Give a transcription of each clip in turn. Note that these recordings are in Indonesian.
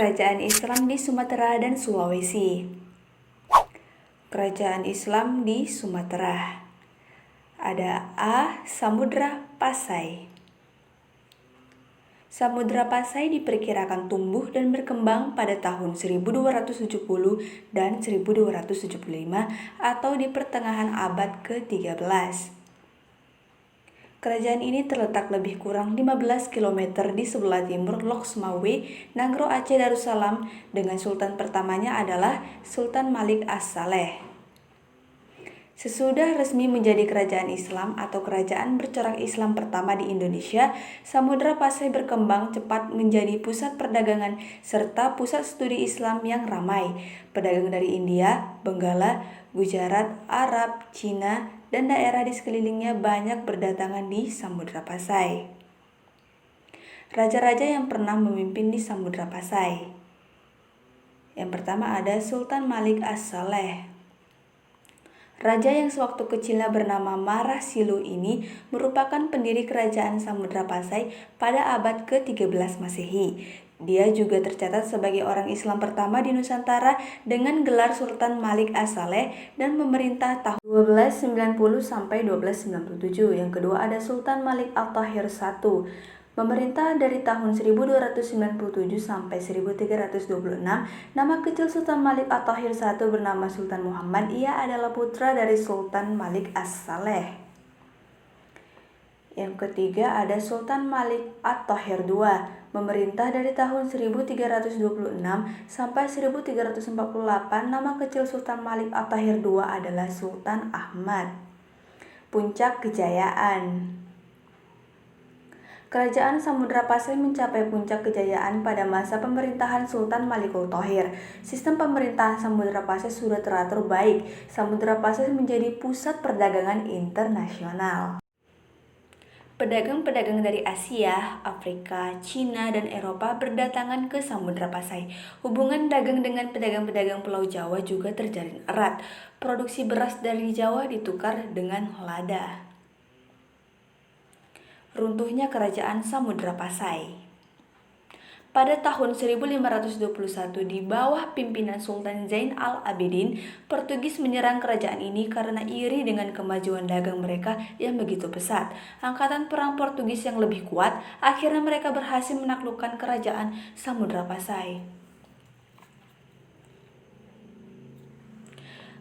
Kerajaan Islam di Sumatera dan Sulawesi. Kerajaan Islam di Sumatera. Ada A. Samudra Pasai. Samudra Pasai diperkirakan tumbuh dan berkembang pada tahun 1270 dan 1275 atau di pertengahan abad ke-13. Kerajaan ini terletak lebih kurang 15 km di sebelah timur Lok Sumawe, Nangro Aceh Darussalam, dengan sultan pertamanya adalah Sultan Malik As-Saleh. Sesudah resmi menjadi kerajaan Islam atau kerajaan bercorak Islam pertama di Indonesia, Samudra Pasai berkembang cepat menjadi pusat perdagangan serta pusat studi Islam yang ramai. Pedagang dari India, Benggala, Gujarat, Arab, Cina, dan daerah di sekelilingnya banyak berdatangan di Samudra Pasai. Raja-raja yang pernah memimpin di Samudra Pasai. Yang pertama ada Sultan Malik As-Saleh. Raja yang sewaktu kecilnya bernama Marah Silu ini merupakan pendiri kerajaan Samudra Pasai pada abad ke-13 Masehi. Dia juga tercatat sebagai orang Islam pertama di Nusantara dengan gelar Sultan Malik As-Saleh dan memerintah tahun 1290 sampai 1297. Yang kedua ada Sultan Malik At-Tahir I. Memerintah dari tahun 1297 sampai 1326. Nama kecil Sultan Malik At-Tahir I bernama Sultan Muhammad. Ia adalah putra dari Sultan Malik As-Saleh. Yang ketiga ada Sultan Malik At-Tahir II. Memerintah dari tahun 1326 sampai 1348. Nama kecil Sultan Malik At-Tahir II adalah Sultan Ahmad. Puncak kejayaan. Kerajaan Samudra Pasai mencapai puncak kejayaan pada masa pemerintahan Sultan Malikul Thohir. Sistem pemerintahan Samudra Pasai sudah teratur baik. Samudra Pasai menjadi pusat perdagangan internasional. Pedagang-pedagang dari Asia, Afrika, Cina, dan Eropa berdatangan ke Samudra Pasai. Hubungan dagang dengan pedagang-pedagang Pulau Jawa juga terjalin erat. Produksi beras dari Jawa ditukar dengan lada. Runtuhnya kerajaan Samudra Pasai. Pada tahun 1521 di bawah pimpinan Sultan Zain al-Abidin, Portugis menyerang kerajaan ini karena iri dengan kemajuan dagang mereka yang begitu pesat. Angkatan perang Portugis yang lebih kuat, akhirnya mereka berhasil menaklukkan kerajaan Samudra Pasai.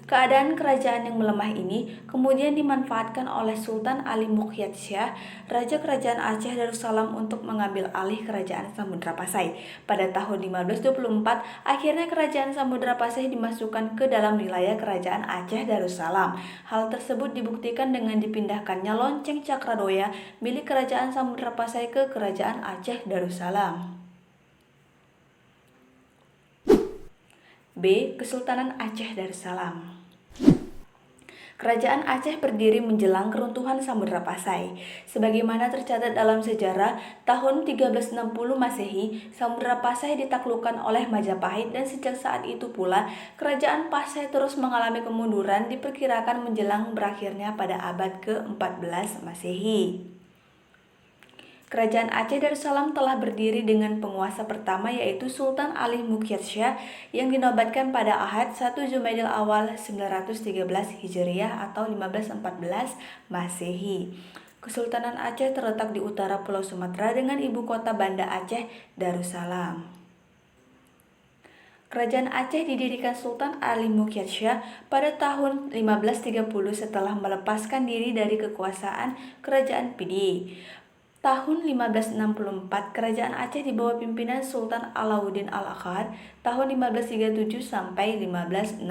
Keadaan kerajaan yang melemah ini kemudian dimanfaatkan oleh Sultan Ali Muqyat Syah, Raja Kerajaan Aceh Darussalam untuk mengambil alih kerajaan Samudra Pasai. Pada tahun 1524, akhirnya kerajaan Samudra Pasai dimasukkan ke dalam wilayah kerajaan Aceh Darussalam. Hal tersebut dibuktikan dengan dipindahkannya lonceng Cakradoya milik kerajaan Samudra Pasai ke kerajaan Aceh Darussalam. B. Kesultanan Aceh Darussalam. Kerajaan Aceh berdiri menjelang keruntuhan Samudra Pasai. Sebagaimana tercatat dalam sejarah, tahun 1360 Masehi, Samudra Pasai ditaklukkan oleh Majapahit dan sejak saat itu pula, kerajaan Pasai terus mengalami kemunduran diperkirakan menjelang berakhirnya pada abad ke-14 Masehi. Kerajaan Aceh Darussalam telah berdiri dengan penguasa pertama yaitu Sultan Ali Muqyat Syah yang dinobatkan pada Ahad 1 Jumadil Awal 913 Hijriah atau 1514 Masehi. Kesultanan Aceh terletak di utara Pulau Sumatera dengan ibu kota Banda Aceh Darussalam. Kerajaan Aceh didirikan Sultan Ali Muqyat Syah pada tahun 1530 setelah melepaskan diri dari kekuasaan Kerajaan Pidi. Tahun 1564, Kerajaan Aceh di bawah pimpinan Sultan Alauddin Al-Aqad tahun 1537 sampai 1568.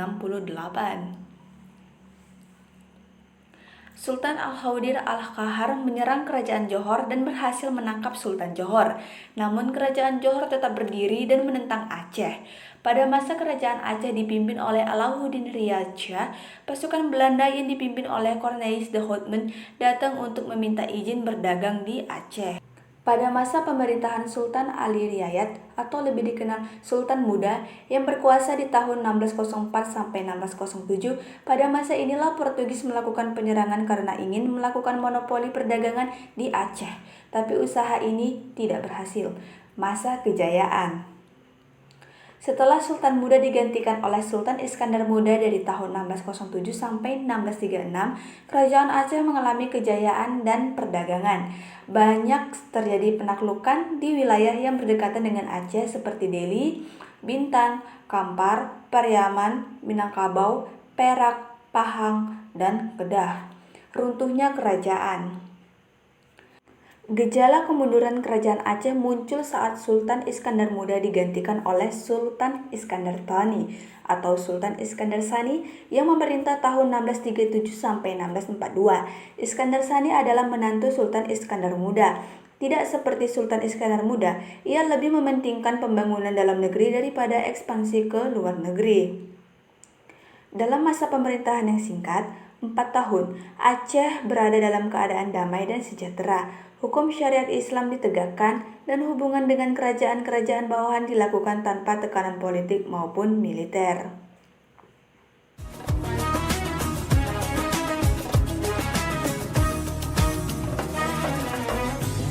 Sultan Al-Khawdir Al-Qahar menyerang Kerajaan Johor dan berhasil menangkap Sultan Johor. Namun Kerajaan Johor tetap berdiri dan menentang Aceh. Pada masa Kerajaan Aceh dipimpin oleh Alauddin Riyad Shah, pasukan Belanda yang dipimpin oleh Cornelis de Houtman datang untuk meminta izin berdagang di Aceh. Pada masa pemerintahan Sultan Ali Riayat atau lebih dikenal Sultan Muda yang berkuasa di tahun 1604 sampai 1607, pada masa inilah Portugis melakukan penyerangan karena ingin melakukan monopoli perdagangan di Aceh, tapi usaha ini tidak berhasil. Masa kejayaan. Setelah Sultan Muda digantikan oleh Sultan Iskandar Muda dari tahun 1607 sampai 1636, Kerajaan Aceh mengalami kejayaan dan perdagangan. Banyak terjadi penaklukan di wilayah yang berdekatan dengan Aceh seperti Deli, Bintan, Kampar, Pariaman, Minangkabau, Perak, Pahang, dan Kedah. Runtuhnya kerajaan. Gejala kemunduran kerajaan Aceh muncul saat Sultan Iskandar Muda digantikan oleh Sultan Iskandar Thani atau Sultan Iskandar Sani yang memerintah tahun 1637 sampai 1642. Iskandar Sani adalah menantu Sultan Iskandar Muda. Tidak seperti Sultan Iskandar Muda, ia lebih mementingkan pembangunan dalam negeri daripada ekspansi ke luar negeri. Dalam masa pemerintahan yang singkat, 4 tahun, Aceh berada dalam keadaan damai dan sejahtera. Hukum syariat Islam ditegakkan dan hubungan dengan kerajaan-kerajaan bawahan dilakukan tanpa tekanan politik maupun militer.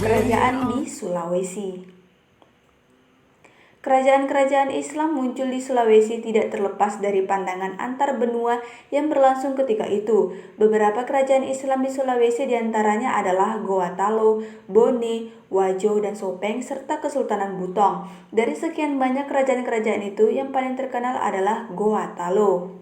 Kerajaan di Sulawesi. Kerajaan-kerajaan Islam muncul di Sulawesi tidak terlepas dari pandangan antar benua yang berlangsung ketika itu. Beberapa kerajaan Islam di Sulawesi diantaranya adalah Goa Talo, Bone, Wajo, dan Sopeng, serta Kesultanan Butong. Dari sekian banyak kerajaan-kerajaan itu, yang paling terkenal adalah Goa Talo.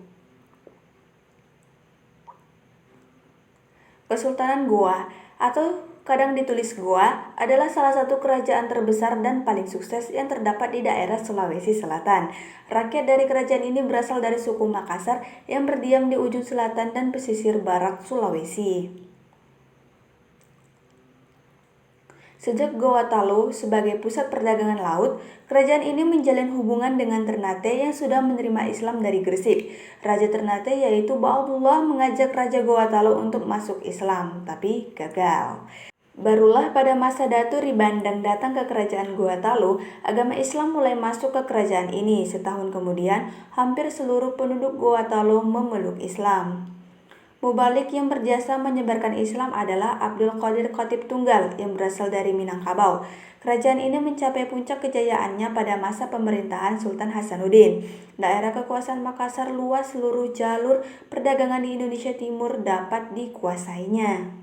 Kesultanan Goa atau kadang ditulis Goa adalah salah satu kerajaan terbesar dan paling sukses yang terdapat di daerah Sulawesi Selatan. Rakyat dari kerajaan ini berasal dari suku Makassar yang berdiam di ujung selatan dan pesisir barat Sulawesi. Sejak Goa Talo sebagai pusat perdagangan laut, kerajaan ini menjalin hubungan dengan Ternate yang sudah menerima Islam dari Gresik. Raja Ternate yaitu Ba'abdullah mengajak Raja Goa Talo untuk masuk Islam, tapi gagal. Barulah pada masa Datu Ribandang datang ke kerajaan Goa Talo, agama Islam mulai masuk ke kerajaan ini. Setahun kemudian, hampir seluruh penduduk Goa Talo memeluk Islam. Mubalik yang berjasa menyebarkan Islam adalah Abdul Qadir Khatib Tunggal yang berasal dari Minangkabau. Kerajaan ini mencapai puncak kejayaannya pada masa pemerintahan Sultan Hasanuddin. Daerah kekuasaan Makassar luas, seluruh jalur perdagangan di Indonesia Timur dapat dikuasainya.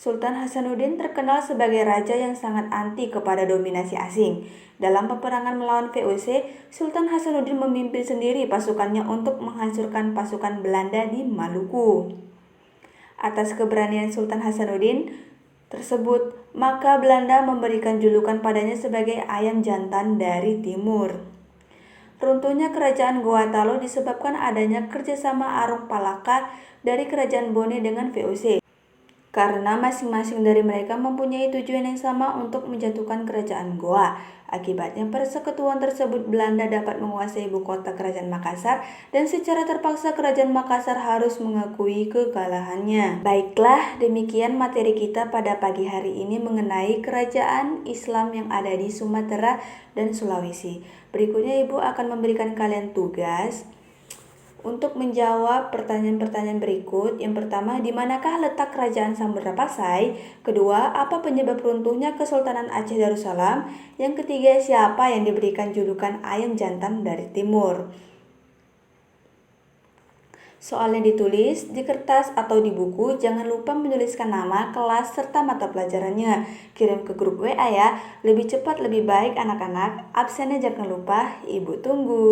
Sultan Hasanuddin terkenal sebagai raja yang sangat anti kepada dominasi asing. Dalam peperangan melawan VOC, Sultan Hasanuddin memimpin sendiri pasukannya untuk menghancurkan pasukan Belanda di Maluku. Atas keberanian Sultan Hasanuddin tersebut, maka Belanda memberikan julukan padanya sebagai ayam jantan dari timur. Runtuhnya kerajaan Goa Talo disebabkan adanya kerjasama Arung Palaka dari kerajaan Bone dengan VOC. Karena masing-masing dari mereka mempunyai tujuan yang sama untuk menjatuhkan kerajaan Goa. Akibatnya persekutuan tersebut Belanda dapat menguasai ibu kota kerajaan Makassar dan secara terpaksa kerajaan Makassar harus mengakui kekalahannya. Baiklah, demikian materi kita pada pagi hari ini mengenai kerajaan Islam yang ada di Sumatera dan Sulawesi. Berikutnya Ibu akan memberikan kalian tugas untuk menjawab pertanyaan-pertanyaan berikut. Yang pertama, di manakah letak kerajaan Samudra Pasai? Kedua, apa penyebab runtuhnya Kesultanan Aceh Darussalam? Yang ketiga, siapa yang diberikan julukan ayam jantan dari timur? Soalnya ditulis di kertas atau di buku. Jangan lupa menuliskan nama, kelas, serta mata pelajarannya. Kirim ke grup WA ya. Lebih cepat lebih baik anak-anak. Absennya jangan lupa, Ibu tunggu.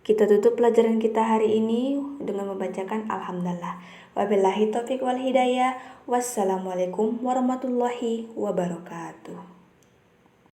Kita tutup pelajaran kita hari ini dengan membacakan Alhamdulillah. Wabillahi taufiq wal hidayah. Wassalamualaikum warahmatullahi wabarakatuh.